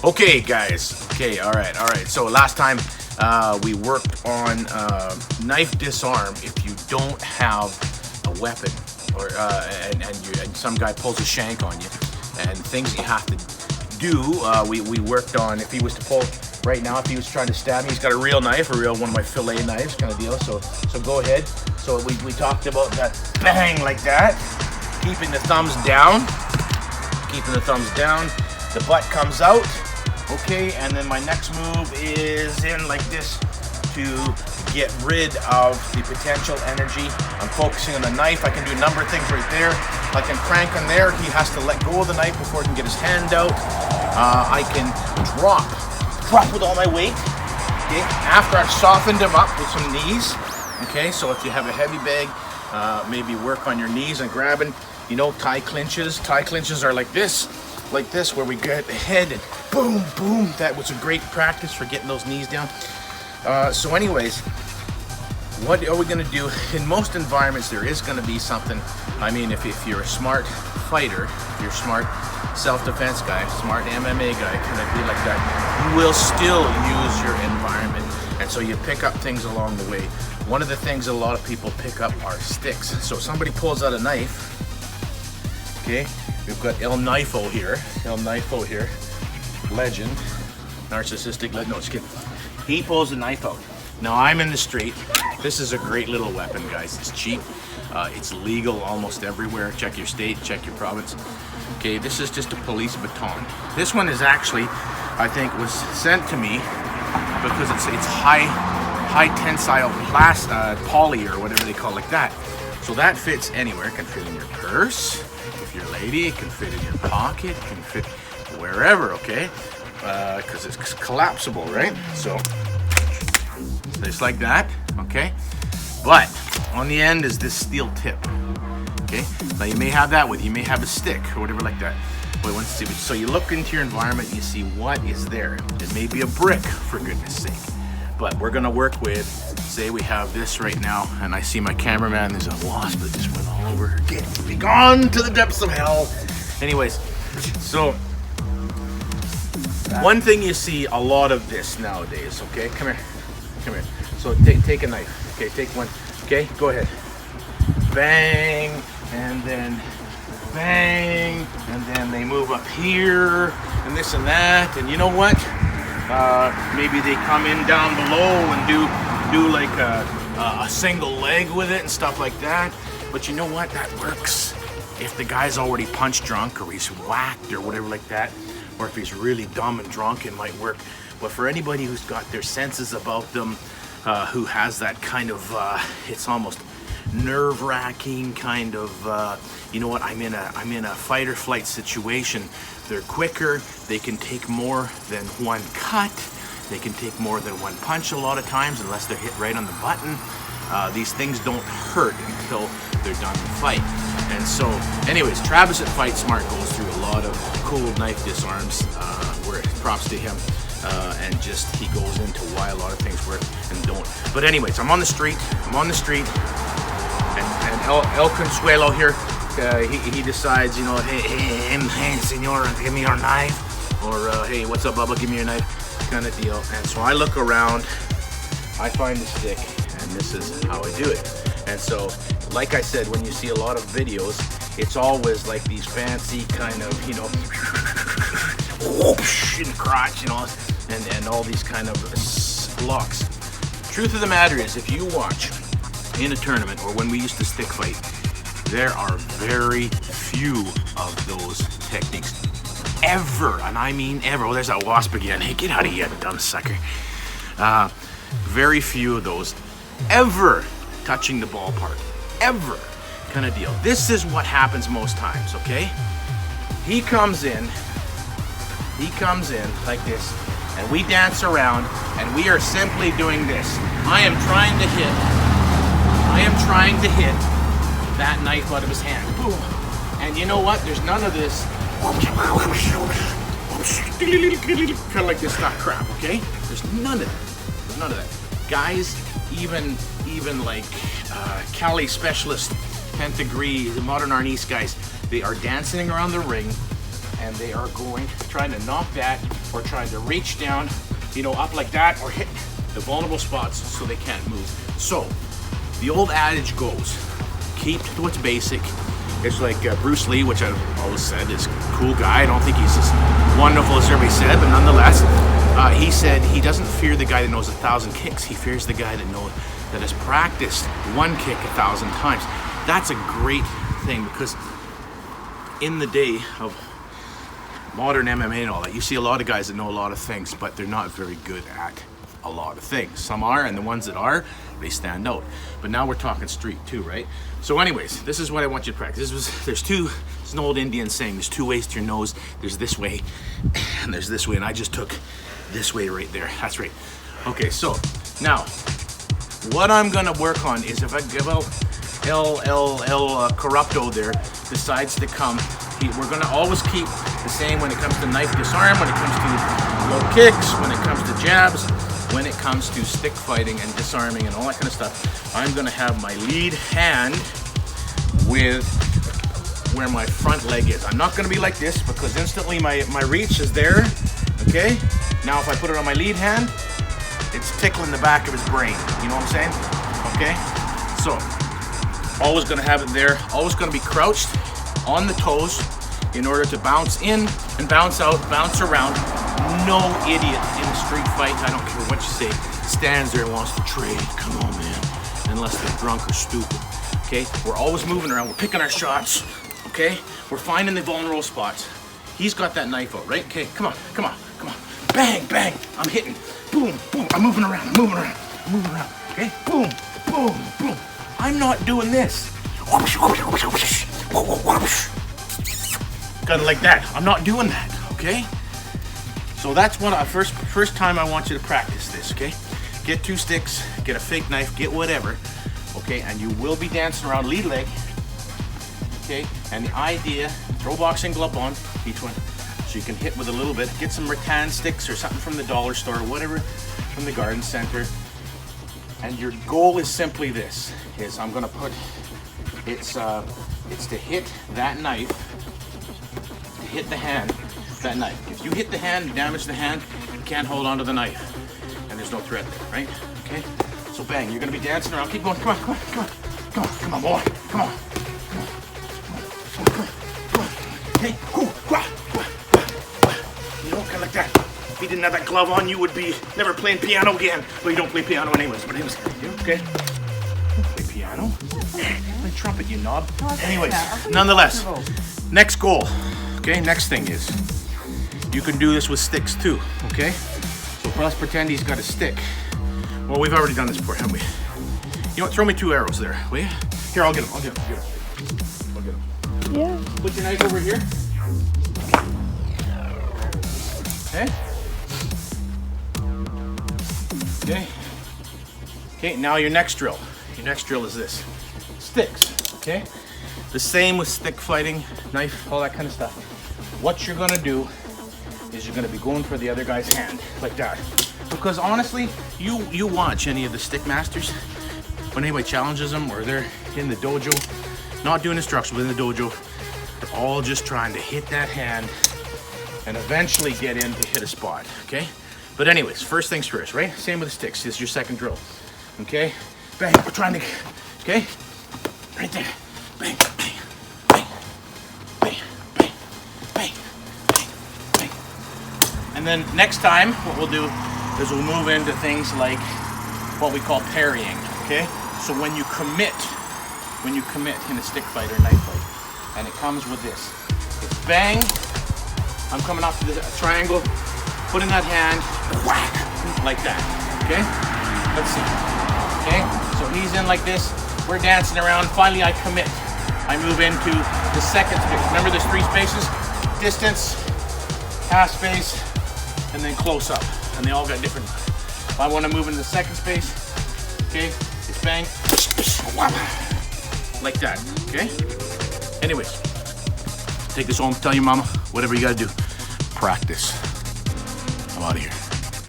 Okay, guys. Okay, all right. So last time we worked on knife disarm if you don't have a weapon, or and some guy pulls a shank on you, and things you have to do. We worked on if he was to pull right now. If he was trying to stab me, he's got a real knife, one of my fillet knives, kind of deal. So go ahead. So we talked about that bang like that, keeping the thumbs down, The butt comes out. Okay, and then my next move is in like this to get rid of the potential energy. I'm focusing on the knife. I can do a number of things right there. I can crank on there. He has to let go of the knife before he can get his hand out. I can drop with all my weight. Okay, after I've softened him up with some knees. Okay, so if you have a heavy bag, maybe work on your knees and grabbing. You know, tie clinches. Tie clinches are like this, where we get the head and boom, boom. That was a great practice for getting those knees down. So anyways, what are we gonna do? In most environments, there is gonna be something. I mean, if you're a smart fighter, if you're a smart self-defense guy, smart MMA guy, kind of be like that, you will still use your environment. And so you pick up things along the way. One of the things a lot of people pick up are sticks. So somebody pulls out a knife. Okay, we've got El Knifo here, legend, narcissistic, no, just kidding. He pulls a knife out. Now I'm in the street. This is a great little weapon, guys. It's cheap. It's legal almost everywhere. Check your state, check your province. Okay, this is just a police baton. This one is actually, I think, was sent to me because it's high tensile poly or whatever they call it, like that. So that fits anywhere. It can fit in your purse. If you're a lady, it can fit in your pocket. It can fit wherever, okay? Because it's collapsible, right? So just like that, okay? But on the end is this steel tip, okay? Now you may have that with you. You may have a stick or whatever like that. But so you look into your environment and you see what is there. It may be a brick, for goodness sake. But we're gonna work with, say we have this right now, and I see my cameraman, there's a wasp that just went all over. Be gone to the depths of hell. Anyways, so one thing you see a lot of this nowadays, okay? Come here. So take a knife, okay? Take one, okay? Go ahead. Bang, and then bang, and then they move up here, and this and that, and you know what? Maybe they come in down below and do like a single leg with it and stuff like that. But you know what? That works if the guy's already punch drunk or he's whacked or whatever like that, or if he's really dumb and drunk, it might work. But for anybody who's got their senses about them, who has that kind of, it's almost nerve-wracking kind of, you know what? I'm in a fight or flight situation. They're quicker, they can take more than one cut, they can take more than one punch a lot of times, unless they're hit right on the button. These things don't hurt until they're done the fight. And so, anyways, Travis at Fight Smart goes through a lot of cool knife disarms, where props to him, and just he goes into why a lot of things work and don't. But anyways, I'm on the street, and El Consuelo here, he decides, you know, hey, senor, give me your knife, or hey, what's up, Bubba, give me your knife, kind of deal. And so I look around, I find the stick, and this is how I do it. And so, like I said, when you see a lot of videos, it's always like these fancy kind of, you know, whoosh in the crotch, you know, and all these kind of locks. Truth of the matter is, if you watch in a tournament or when we used to stick fight, there are very few of those techniques ever, and I mean ever. Oh, there's that wasp again. Hey, get out of here, dumb sucker. Very few of those ever touching the ballpark, ever, kind of deal. This is what happens most times, okay? He comes in like this, and we dance around, and we are simply doing this. I am trying to hit that knife out of his hand. And you know what? There's none of this kind of like this stuff crap, okay? There's none of that. Guys, even like Cali specialist, pentagree, the modern Arnis guys, they are dancing around the ring and they are trying to knock that or trying to reach down, you know, up like that or hit the vulnerable spots so they can't move. So the old adage goes, keep to what's basic. It's like Bruce Lee, which I've always said is a cool guy. I don't think he's as wonderful as everybody said, but nonetheless, he said he doesn't fear the guy that knows 1,000 kicks. He fears the guy that has practiced one kick 1,000 times. That's a great thing, because in the day of modern MMA and all that, you see a lot of guys that know a lot of things, but they're not very good at a lot of things. Some are, and the ones that are, they stand out. But now we're talking street too, right? So anyways, this is what I want you to practice. It's an old Indian saying, there's two ways to your nose. There's this way, and there's this way, and I just took this way right there. That's right. Okay, so now, what I'm gonna work on is if I give out El Corrupto there decides to come, we're gonna always keep the same when it comes to knife disarm, when it comes to low kicks, when it comes to jabs, when it comes to stick fighting and disarming and all that kind of stuff. I'm gonna have my lead hand with where my front leg is. I'm not gonna be like this because instantly my reach is there, okay? Now if I put it on my lead hand, it's tickling the back of his brain, you know what I'm saying? Okay, so always gonna have it there, always gonna be crouched on the toes in order to bounce in and bounce out, bounce around. No idiot in a street fight, I don't care what you say, stands there and wants to trade. Come on, man, unless they're drunk or stupid, okay? We're always moving around, we're picking our shots, okay? We're finding the vulnerable spots. He's got that knife out, right? Okay, come on, come on, come on. Bang, bang, I'm hitting. Boom, boom, I'm moving around, I'm moving around, I'm moving around, okay? Boom, boom, boom. I'm not doing this. Kind of like that. I'm not doing that, okay? So that's what first time I want you to practice this, okay? Get two sticks, get a fake knife, get whatever, okay? And you will be dancing around lead leg, okay? And the idea, throw boxing glove on each one, so you can hit with a little bit. Get some rattan sticks or something from the dollar store, whatever, from the garden center. And your goal is simply this: is I'm gonna put it's to hit that knife, to hit the hand, that knife. If you hit the hand, damage the hand, you can't hold on to the knife, and there's no threat there, right? Okay. So bang, you're gonna be dancing around. Keep going. Come on, come on, come on, come on, come on, boy. Come on. Hey, you know, kind of like that. If you didn't have that glove on, you would be never playing piano again. Well, you don't play piano anyways, but anyways, okay? Play piano? Play trumpet, you knob. Anyways, nonetheless, next goal, okay? Next thing is, you can do this with sticks too, okay? So let's pretend he's got a stick. Well, we've already done this before, haven't we? You know what, throw me 2 arrows there, will you? Here, I'll get him, I'll get him. Yeah. Put your knife over here. Okay. Okay. Okay, now your next drill. Your next drill is this. Sticks, okay? The same with stick fighting, knife, all that kind of stuff. What you're gonna do is you're gonna be going for the other guy's hand, like that. Because honestly, you watch any of the stick masters, when anybody challenges them or they're in the dojo, not doing instruction, but in the dojo, they're all just trying to hit that hand and eventually get in to hit a spot, okay? But anyways, first things first, right? Same with the sticks, this is your second drill, okay? Bang, we're trying to, okay? Right there, bang, bang, bang, bang, bang, bang, bang, bang. And then next time, what we'll do is we'll move into things like what we call parrying, okay? So when you commit in a stick fight or knife fight, and it comes with this, it's bang, I'm coming up to the triangle, putting that hand, whack, like that, okay? Let's see, okay? So he's in like this, we're dancing around, finally I commit. I move into the second space. Remember there's 3 spaces? Distance, half space, and then close up. And they all got different. If I want to move into the second space, okay, it's bang, like that, okay? Anyways, take this home, tell your mama, whatever you gotta do, practice. I'm out of here.